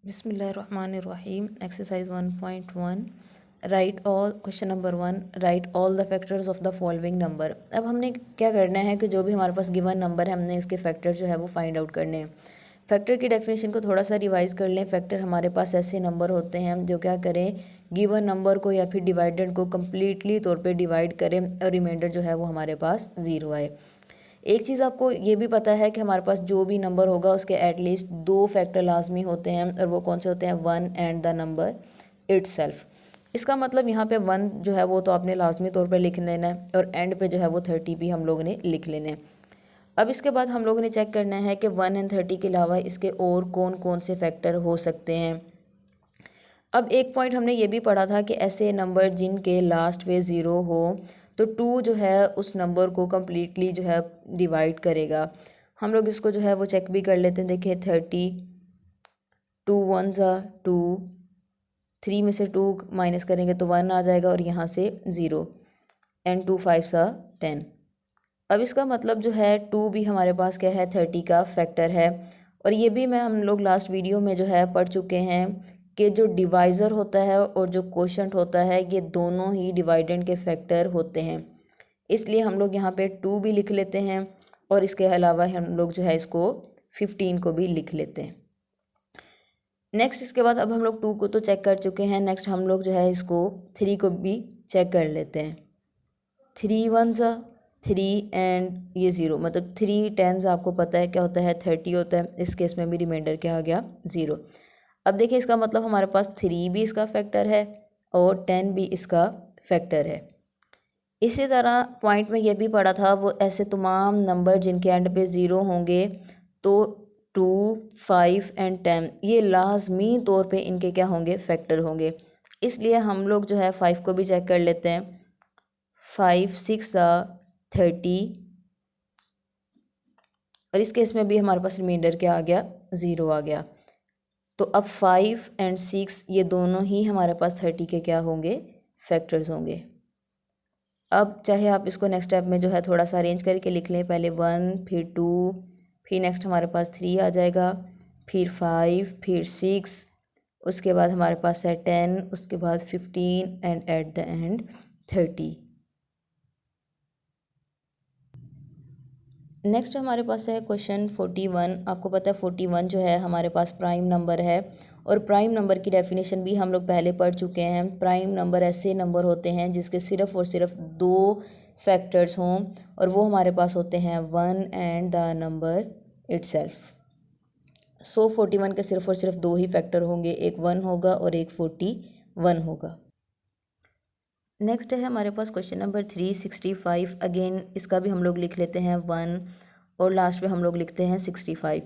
बिस्मिल्लाहिर्रहमानिर्रहीम exercise 1.1 right all question number 1 right all the factors of the following number. अब हमने क्या करना है कि जो भी हमारे पास गिवन नंबर है हमने इसके फैक्टर जो है वो फाइंड आउट करने हैं। फैक्टर की डेफिनेशन को थोड़ा सा रिवाइज कर लें। फैक्टर हमारे पास ऐसे नंबर होते हैं जो क्या करें, गिवन नंबर को या फिर डिवाइडेड को कम्प्लीटली तौर पर डिवाइड करें और रिमाइंडर जो है वो हमारे पास ज़ीरो आए। एक चीज़ आपको ये भी पता है कि हमारे पास जो भी नंबर होगा उसके एटलीस्ट दो फैक्टर लाजमी होते हैं, और वो कौन से होते हैं, one and the number itself. इसका मतलब यहाँ पे वन जो है वो तो आपने लाजमी तौर पर लिख लेना है, और एंड पे जो है वो 30 भी हम लोगों ने लिख लेने हैं। अब इसके बाद हम लोगों ने चेक करना है कि 1 एंड 30 के अलावा इसके और कौन कौन से फैक्टर हो सकते हैं। अब एक पॉइंट हमने ये भी पढ़ा था कि ऐसे नंबर जिनके लास्ट पे ज़ीरो हो तो 2 जो है उस नंबर को कम्प्लीटली जो है डिवाइड करेगा। हम लोग इसको जो है वो चेक भी कर लेते हैं। देखिए 30, 2 1 ज़ा 2, 3 में से 2 माइनस करेंगे तो 1 आ जाएगा, और यहाँ से 0, एंड 2 5 ज़ा 10। अब इसका मतलब जो है 2 भी हमारे पास क्या है, 30 का फैक्टर है। और ये भी हम लोग लास्ट वीडियो में जो है पढ़ चुके हैं कि जो डिवाइज़र होता है और जो कोशेंट होता है ये दोनों ही डिवाइडेंड के फैक्टर होते हैं। इसलिए हम लोग यहाँ पे 2 भी लिख लेते हैं, और इसके अलावा हम लोग जो है इसको 15 को भी लिख लेते हैं। नेक्स्ट इसके बाद अब हम लोग 2 को तो चेक कर चुके हैं, नेक्स्ट हम लोग जो है इसको 3 को भी चेक कर लेते हैं। 3 1 ज़ा 3 एंड ये 0, मतलब 3 10 आपको पता है क्या होता है, 30 होता है। इस केस में भी रिमाइंडर क्या आ गया, 0। अब देखिए इसका मतलब हमारे पास 3 भी इसका फैक्टर है और 10 भी इसका फैक्टर है। इसी तरह पॉइंट में ये भी पढ़ा था, वो ऐसे तमाम नंबर जिनके एंड पे ज़ीरो होंगे तो 2 5 एंड 10 ये लाजमी तौर पे इनके क्या होंगे, फैक्टर होंगे। इसलिए हम लोग जो है 5 को भी चेक कर लेते हैं। 5 6 30, और इस केस में भी हमारे पास रिमाइंडर क्या आ गया, 0 आ गया। तो अब 5 एंड 6 ये दोनों ही हमारे पास 30 के क्या होंगे, फैक्टर्स होंगे। अब चाहे आप इसको नेक्स्ट स्टेप में जो है थोड़ा सा अरेंज करके लिख लें, पहले 1 फिर 2 फिर नेक्स्ट हमारे पास 3 आ जाएगा, फिर 5 फिर 6, उसके बाद हमारे पास है 10, उसके बाद 15 and at the end 30। Next हमारे पास है क्वेश्चन 41। आपको पता है 41 जो है हमारे पास प्राइम नंबर है, और प्राइम नंबर की डेफिनेशन भी हम लोग पहले पढ़ चुके हैं। प्राइम नंबर ऐसे नंबर होते हैं जिसके सिर्फ़ और सिर्फ दो फैक्टर्स हों, और वो हमारे पास होते हैं 1 एंड द नंबर इट्सल्फ। 41 के सिर्फ़ और सिर्फ दो ही फैक्टर होंगे, एक 1 होगा और एक 41 होगा। नेक्स्ट है हमारे पास क्वेश्चन नंबर 365। अगेन इसका भी हम लोग लिख लेते हैं 1, और लास्ट में हम लोग लिखते हैं 65,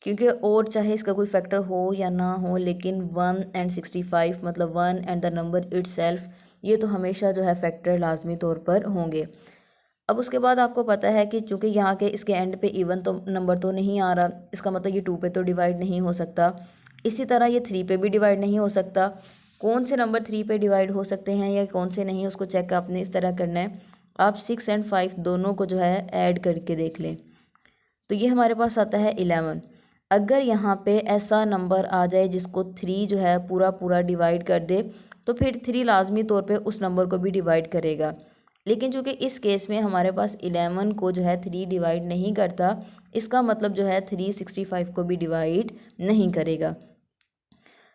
क्योंकि और चाहे इसका कोई फैक्टर हो या ना हो, लेकिन 1 एंड 65 मतलब 1 एंड द नंबर इट्सल्फ ये तो हमेशा जो है फैक्टर लाजमी तौर पर होंगे। अब उसके बाद आपको पता है कि चूँकि यहाँ के इसके एंड पे इवन तो नंबर तो नहीं आ रहा, इसका मतलब ये 2 पे तो डिवाइड नहीं हो सकता। इसी तरह ये 3 पे भी डिवाइड नहीं हो सकता। कौन से नंबर 3 पे डिवाइड हो सकते हैं या कौन से नहीं, उसको चेक आपने इस तरह करना है। आप 6 एंड 5 दोनों को जो है ऐड करके देख लें, तो ये हमारे पास आता है 11। अगर यहाँ पे ऐसा नंबर आ जाए जिसको 3 जो है पूरा पूरा डिवाइड कर दे, तो फिर 3 लाजमी तौर पे उस नंबर को भी डिवाइड करेगा। लेकिन चूँकि इस केस में हमारे पास 11 को जो है 3 डिवाइड नहीं करता, इसका मतलब जो है 365 को भी डिवाइड नहीं करेगा।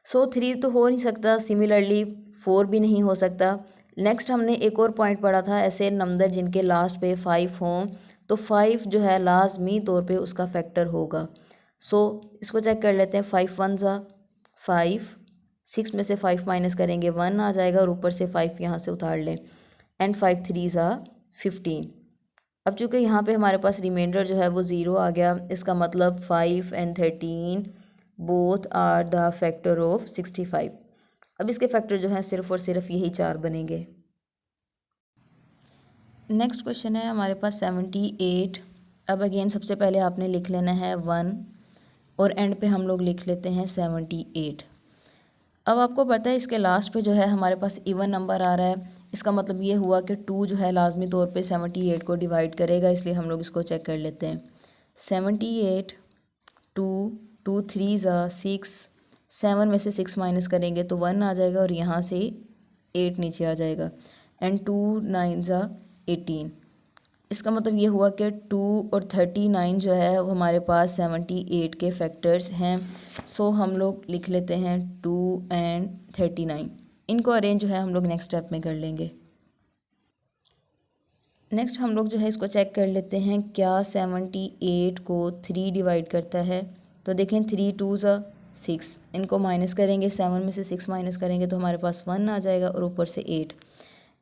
3 तो हो नहीं सकता, सिमिलरली 4 भी नहीं हो सकता। नेक्स्ट हमने एक और पॉइंट पढ़ा था, ऐसे नंबर जिनके लास्ट पे 5 हों तो 5 जो है लाजमी तौर पे उसका फैक्टर होगा। इसको चेक कर लेते हैं। 5 1 ज़ा 5, 6 में से 5 माइनस करेंगे 1 आ जाएगा, और ऊपर से 5 यहाँ से उतार लें, एंड 5 3 ज़ा 15। अब चूँकि यहाँ पे हमारे पास रिमाइंडर जो है वो 0 आ गया, इसका मतलब 5 and 13 both are the factor of 65। अब इसके फैक्टर जो हैं सिर्फ और सिर्फ यही 4 बनेंगे। नेक्स्ट क्वेश्चन है हमारे पास 78। अब अगेन सबसे पहले आपने लिख लेना है 1, और एंड पे हम लोग लिख लेते हैं 78। अब आपको पता है इसके लास्ट पे जो है हमारे पास इवन नंबर आ रहा है, इसका मतलब ये हुआ कि 2 जो है लाजमी तौर पे 78 को डिवाइड करेगा, इसलिए हम लोग इसको चेक कर लेते हैं। 78 2 2 3 ज़ा 6 7 में से 6 माइनस करेंगे तो 1 आ जाएगा और यहाँ से 8 नीचे आ जाएगा। एंड 2 9 ज़ा 18। इसका मतलब ये हुआ कि 2 और 39 जो है वो हमारे पास 78 के फैक्टर्स हैं। सो हम लोग लिख लेते हैं 2 एंड 39। इनको अरेंज जो है हम लोग नेक्स्ट स्टेप में कर लेंगे। नेक्स्ट हम लोग जो है इसको चेक कर लेते हैं क्या 78 को 3 डिवाइड करता है। तो देखें 3 2 ज़ा 6, इनको माइनस करेंगे, 7 में से 6 माइनस करेंगे तो हमारे पास 1 आ जाएगा और ऊपर से 8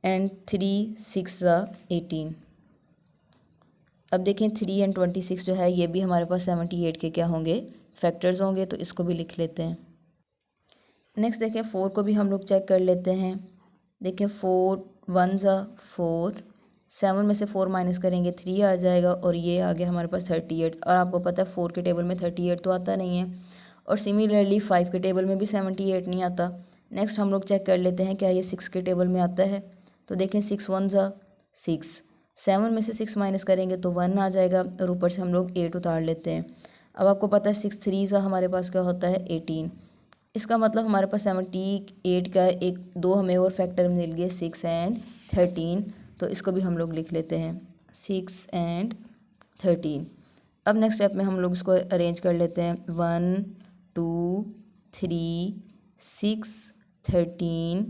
एंड 3 6 ज़ा 18। अब देखें 3 एंड 26 जो है ये भी हमारे पास 78 के क्या होंगे, फैक्टर्स होंगे, तो इसको भी लिख लेते हैं। नेक्स्ट देखें 4 को भी हम लोग चेक कर लेते हैं। देखें 4 1 ज़ा 4, 7 में से 4 माइनस करेंगे 3 आ जाएगा और ये आ गया हमारे पास 38। और आपको पता है 4 के टेबल में 38 तो आता नहीं है, और सिमिलरली 5 के टेबल में भी 78 नहीं आता। नेक्स्ट हम लोग चेक कर लेते हैं क्या ये 6 के टेबल में आता है। तो देखें 6 1 ज़ा 6, 7 में से 6 माइनस करेंगे तो 1 आ जाएगा और ऊपर से हम लोग 8 उतार लेते हैं। अब आपको पता है 6 3 ज़ा हमारे पास क्या होता है 18। इसका मतलब हमारे पास 78 का एक 2 हमें और फैक्टर मिल गए 6 एंड 13, तो इसको भी हम लोग लिख लेते हैं 6 एंड 13। अब नेक्स्ट स्टेप में हम लोग इसको अरेंज कर लेते हैं 1 2 3 6 13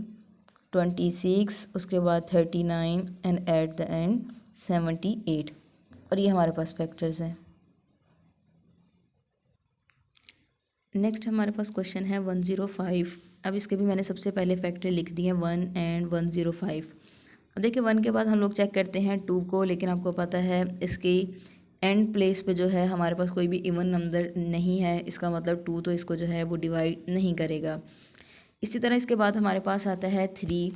26, उसके बाद 39 एंड एट द एंड 78, और ये हमारे पास फैक्टर्स हैं। नेक्स्ट हमारे पास क्वेश्चन है 105। अब इसके भी मैंने सबसे पहले फैक्टर लिख दिए 1 एंड 105। अब देखिए 1 के बाद हम लोग चेक करते हैं 2 को, लेकिन आपको पता है इसकी एंड प्लेस पे जो है हमारे पास कोई भी इवन नंबर नहीं है, इसका मतलब 2 तो इसको जो है वो डिवाइड नहीं करेगा। इसी तरह इसके बाद हमारे पास आता है 3,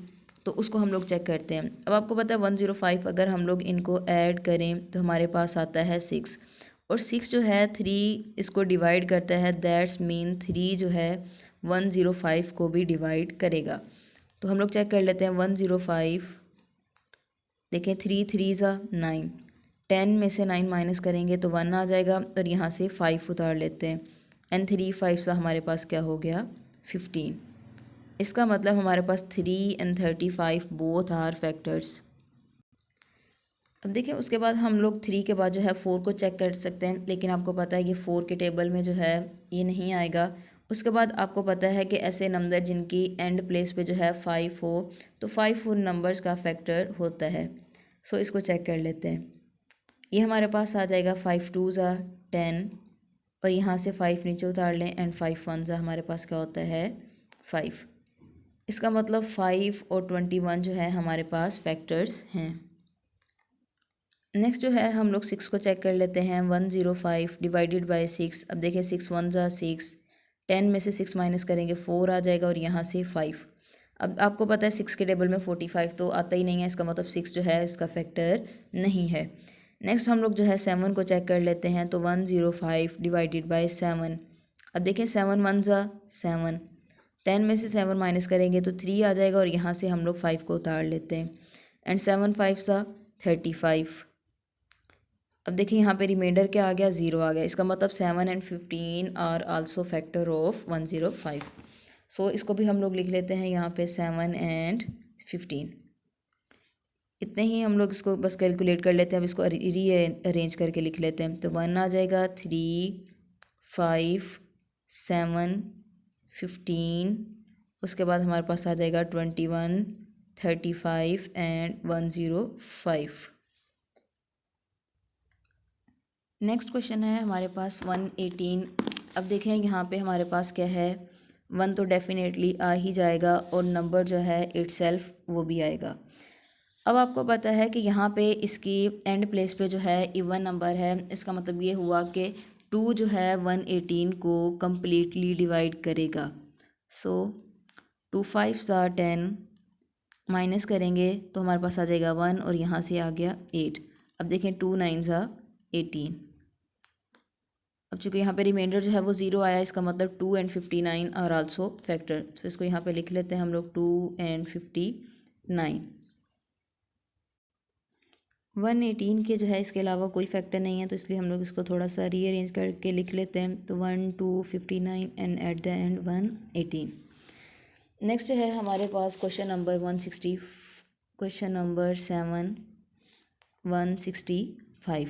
तो उसको हम लोग चेक करते हैं। अब आपको पता है 105 अगर हम लोग इनको ऐड करें तो हमारे पास आता है 6, और 6 जो है 3 इसको डिवाइड करता है, दैट्स मीन 3 जो है 105 को भी डिवाइड करेगा। तो हम लोग चेक कर लेते हैं 105। देखें 3 3 ज़ा 9, 10 में से 9 माइनस करेंगे तो 1 आ जाएगा और यहाँ से 5 उतार लेते हैं एंड 3 5 सा हमारे पास क्या हो गया 15। इसका मतलब हमारे पास 3 एंड 35 बोथ आर फैक्टर्स। अब देखिए उसके बाद हम लोग 3 के बाद जो है 4 को चेक कर सकते हैं, लेकिन आपको पता है ये 4 के टेबल में जो है ये नहीं आएगा। उसके बाद आपको पता है कि ऐसे नंबर जिनकी एंड प्लेस पे जो है 5 हो, तो 5 उन नंबर्स का फैक्टर होता है। सो इसको चेक कर लेते हैं। ये हमारे पास आ जाएगा 5 2 ज़ा 10, और यहाँ से 5 नीचे उतार लें एंड 5 1 ज़ा हमारे पास क्या होता है 5। इसका मतलब 5 और 21 जो है हमारे पास फैक्टर्स हैं। नेक्स्ट जो है हम लोग 6 को चेक कर लेते हैं। 105 डिवाइडेड बाय 6। अब देखिए 6 1 ज़ा 6, 10 में से 6 माइनस करेंगे 4 आ जाएगा और यहाँ से 5। अब आपको पता है 6 के टेबल में 45 तो आता ही नहीं है, इसका मतलब 6 जो है इसका फैक्टर नहीं है। नेक्स्ट हम लोग जो है 7 को चेक कर लेते हैं। तो 105 डिवाइडेड बाय 7। अब देखिए 7 1 ज़ा 7, 10 में से 7 माइनस करेंगे तो 3 आ जाएगा और यहाँ से हम लोग 5 को उतार लेते हैं एंड 7 5 सा 35। अब देखिए यहाँ पे रिमाइंडर क्या आ गया 0 आ गया, इसका मतलब 7 and 15 are also factor of 105। So इसको भी हम लोग लिख लेते हैं यहाँ पे 7 एंड 15। इतने ही हम लोग इसको बस कैलकुलेट कर लेते हैं। अब इसको री अरेंज करके लिख लेते हैं। तो 1 आ जाएगा 3 5 7 15, उसके बाद हमारे पास आ जाएगा 21 35 एंड 105। नेक्स्ट क्वेश्चन है हमारे पास 118। अब देखें यहाँ पे हमारे पास क्या है 1 तो डेफिनेटली आ ही जाएगा और नंबर जो है इटसेल्फ वो भी आएगा। अब आपको पता है कि यहाँ पे इसकी एंड प्लेस पे जो है इवन नंबर है, इसका मतलब ये हुआ कि 2 जो है 118 को कम्प्लीटली डिवाइड करेगा। सो 2 5 सा 10 माइनस करेंगे तो हमारे पास आ जाएगा 1 और यहाँ से आ गया 8। अब देखें 2 9 सा 18। अब चूँकि यहाँ पे रिमाइंडर जो है वो 0 आया, इसका मतलब 2 एंड 59 आर आल्सो फैक्टर। सो इसको यहाँ पे लिख लेते हैं हम लोग 2 एंड 59। 118 के जो है इसके अलावा कोई फैक्टर नहीं है, तो इसलिए हम लोग इसको थोड़ा सा रीअरेंज करके लिख लेते हैं। तो 1 2 59 and at the end 118। Next है हमारे पास क्वेश्चन नंबर 160, क्वेश्चन नंबर 7 165।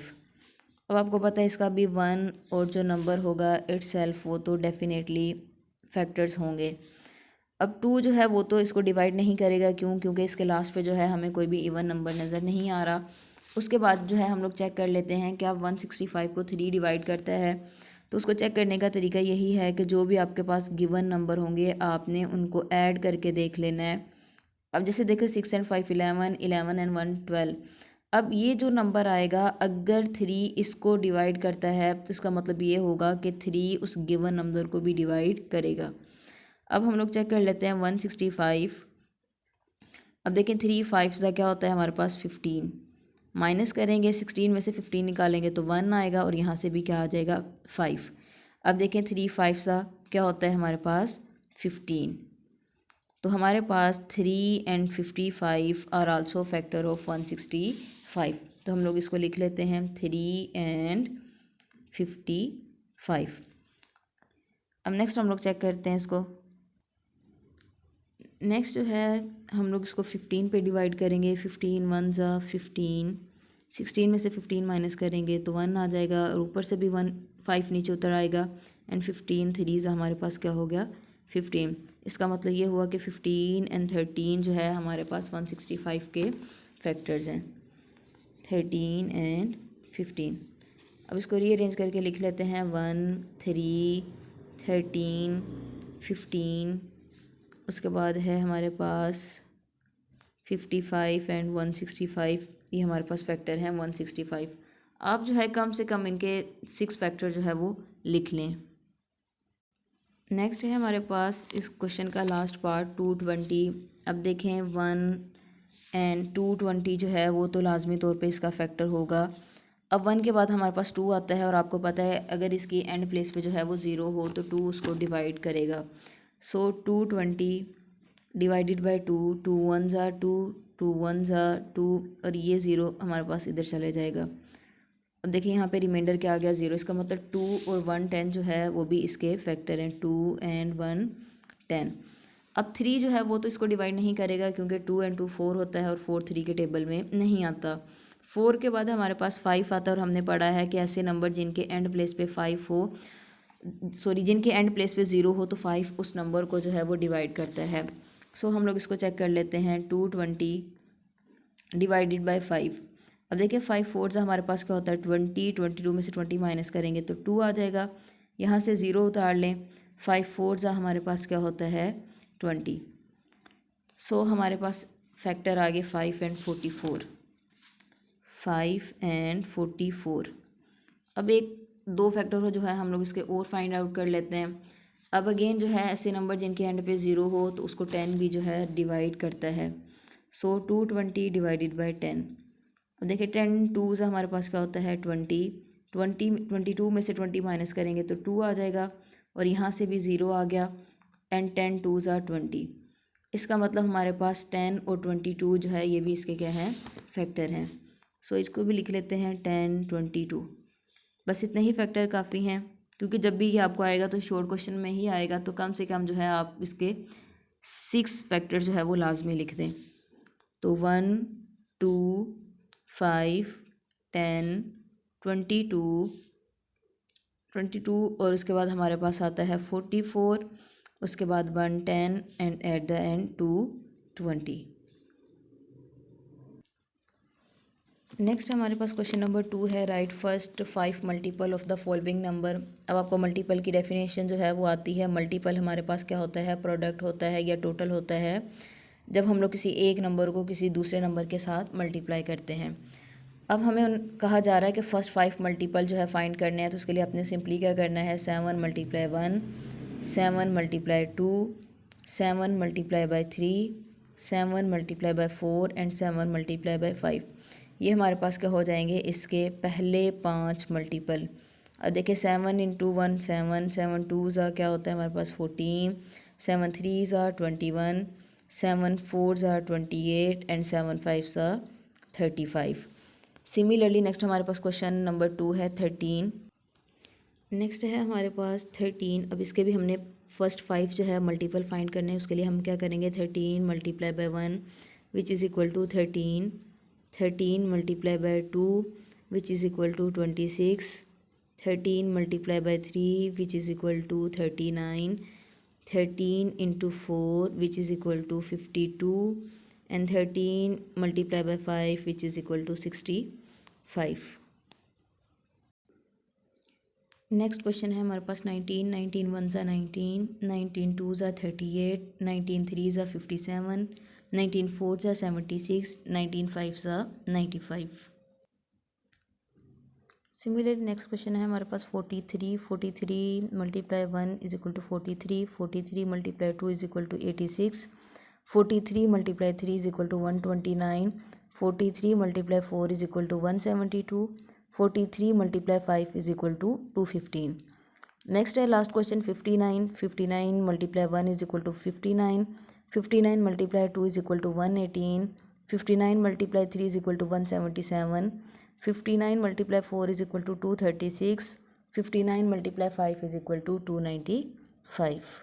अब आपको पता है इसका भी 1 और जो नंबर होगा इटसेल्फ वो तो डेफिनेटली फैक्टर्स होंगे। अब 2 जो है वो तो इसको डिवाइड नहीं करेगा, क्योंकि इसके लास्ट पे जो है हमें कोई भी इवन नंबर नज़र नहीं आ रहा। उसके बाद जो है हम लोग चेक कर लेते हैं क्या 165 को 3 डिवाइड करता है। तो उसको चेक करने का तरीका यही है कि जो भी आपके पास गिवन नंबर होंगे आपने उनको ऐड करके देख लेना है। अब जैसे देखो 6 एंड 5 11, 11 एंड 1 12। अब ये जो नंबर आएगा अगर 3 इसको डिवाइड करता है तो इसका मतलब ये होगा कि 3 उस गिवन नंबर को भी डिवाइड करेगा। अब हम लोग चेक कर लेते हैं 165। अब देखें 3 5 से क्या होता है हमारे पास 15, माइनस करेंगे 16 में से 15 निकालेंगे तो 1 आएगा और यहाँ से भी क्या आ जाएगा 5। अब देखें 3 5 सा क्या होता है हमारे पास 15। तो हमारे पास 3 and 55 are also factor of 165। तो हम लोग इसको लिख लेते हैं 3 एंड 55। अब नेक्स्ट हम लोग चेक करते हैं इसको। नेक्स्ट जो है हम लोग इसको 15 पे डिवाइड करेंगे। 15 1 ज़ा 15, 16 में से 15 माइनस करेंगे तो 1 आ जाएगा और ऊपर से भी 1 5 नीचे उतर आएगा एंड 15 3 ज़ा हमारे पास क्या हो गया 15। इसका मतलब ये हुआ कि 15 एंड 13 जो है हमारे पास 165 के फैक्टर्स हैं, 13 एंड 15। अब इसको रीअरेंज करके लिख लेते हैं 1 3 13 15। उसके बाद है हमारे पास 55 एंड 165। ये हमारे पास फैक्टर हैं 165। आप जो है कम से कम इनके 6 फैक्टर जो है वो लिख लें। नेक्स्ट है हमारे पास इस क्वेश्चन का लास्ट पार्ट 220। अब देखें 1 एंड 220 जो है वो तो लाजमी तौर पे इसका फैक्टर होगा। अब 1 के बाद हमारे पास 2 आता है और आपको पता है अगर इसकी एंड प्लेस पे जो है वो 0 हो तो 2 उसको डिवाइड करेगा। सो 220 डिवाइडेड बाई 2, 2 1 ज़ा 2, 2 1 ज़ा 2 और ये 0 हमारे पास इधर चले जाएगा। अब देखिए यहाँ पे रिमाइंडर क्या आ गया 0। इसका मतलब 2 और 1 10 जो है वो भी इसके फैक्टर हैं, 2 एंड 1 10। अब 3 जो है वो तो इसको डिवाइड नहीं करेगा क्योंकि 2 एंड 2 4 होता है और 4 3 के टेबल में नहीं आता। 4 के बाद हमारे पास 5 आता है और हमने पढ़ा है कि ऐसे नंबर जिनके एंड प्लेस पे 5 हो, सॉरी जिनके एंड प्लेस पे 0 हो तो 5 उस नंबर को जो है वो डिवाइड करता है। सो हम लोग इसको चेक कर लेते हैं 220 डिवाइडेड बाई 5। अब देखिए 5 4 से हमारे पास क्या होता है 20, 22 में से 20 माइनस करेंगे तो 2 आ जाएगा। यहाँ से 0 उतार लें, 5 4 से हमारे पास क्या होता है 20। सो हमारे पास फैक्टर आ गए 5 एंड 44, 5 एंड 44। अब एक 2 फैक्टर हो जो है हम लोग इसके और फाइंड आउट कर लेते हैं। अब अगेन जो है ऐसे नंबर जिनके एंड पे 0 हो तो उसको 10 भी जो है डिवाइड करता है। सो 220 डिवाइडेड बाई 10। अब देखिए 10 2 से हमारे पास क्या होता है 20, 22 में से 20 माइनस करेंगे तो 2 आ जाएगा और यहाँ से भी 0 आ गया एंड 10 2 ज़ा 20। इसका मतलब हमारे पास 10 और 22 जो है ये भी इसके क्या हैं फैक्टर हैं। सो इसको भी लिख लेते हैं 10 22। बस इतने ही फैक्टर काफ़ी हैं क्योंकि जब भी ये आपको आएगा तो शॉर्ट क्वेश्चन में ही आएगा, तो कम से कम जो है आप इसके 6 फैक्टर जो है वो लाजमी लिख दें। तो 1 2 5 10 22 और उसके बाद हमारे पास आता है 44, उसके बाद 1 10 and at the end 220। Next हमारे पास क्वेश्चन नंबर 2 है right first 5 multiple of the following number. अब आपको मल्टीपल की डेफिनेशन जो है वो आती है। मल्टीपल हमारे पास क्या होता है प्रोडक्ट होता है या टोटल होता है जब हम लोग किसी एक नंबर को किसी दूसरे नंबर के साथ मल्टीप्लाई करते हैं। अब हमें कहा जा रहा है कि फ़र्स्ट 5 मल्टीपल जो है फाइंड करने हैं, तो उसके लिए अपने सिंपली क्या करना है 7 multiply 1, 7 multiply 2, 7 multiply by 3, 7 multiply by 4 and 7 multiply by 5। ये हमारे पास क्या हो जाएंगे इसके पहले 5 मल्टीपल। अब देखिए 7 इंटू 1 7, 7 2 ज़ा क्या होता है हमारे पास 14, 7 3 ज़ा 21, 7 4 ज़ा 28 एंड 7 5 ज़ा 35। सिमिलरली नेक्स्ट हमारे पास क्वेश्चन नंबर 2 है 13। नेक्स्ट है हमारे पास 13। अब इसके भी हमने फर्स्ट 5 जो है मल्टीपल फाइंड करने हैं। उसके लिए हम क्या करेंगे, 13 multiply by 1 which is equal to 13, 13 multiply by 2 which is equal to 26, 13 multiply by 3 which is equal to 39, 13 into 4 which is equal to 52 and 13 multiply by 5 which is equal to 65। Next question है हमारे पास 19। 19 one ज़ा 19, 19 to ज़ा 38, 19 three ज़ा 57, 19 four ज़ा 76, 19 five ज़ा 95। Similar next question है हमारे पास 43। 43 multiply 1 is equal to 43, 43 multiply 2 is equal to 86, 43 multiply 3 is equal to 129, 43 multiply 4 is equal to 172, 43 multiply 5 is equal to 215। Next है last question 59। 59 multiply 1 is equal to 59, 59 multiply 2 is equal to 118, 59 multiply 3 is equal to 177, 59 multiply 4 is equal to 236, 59 multiply 5 is equal to 295।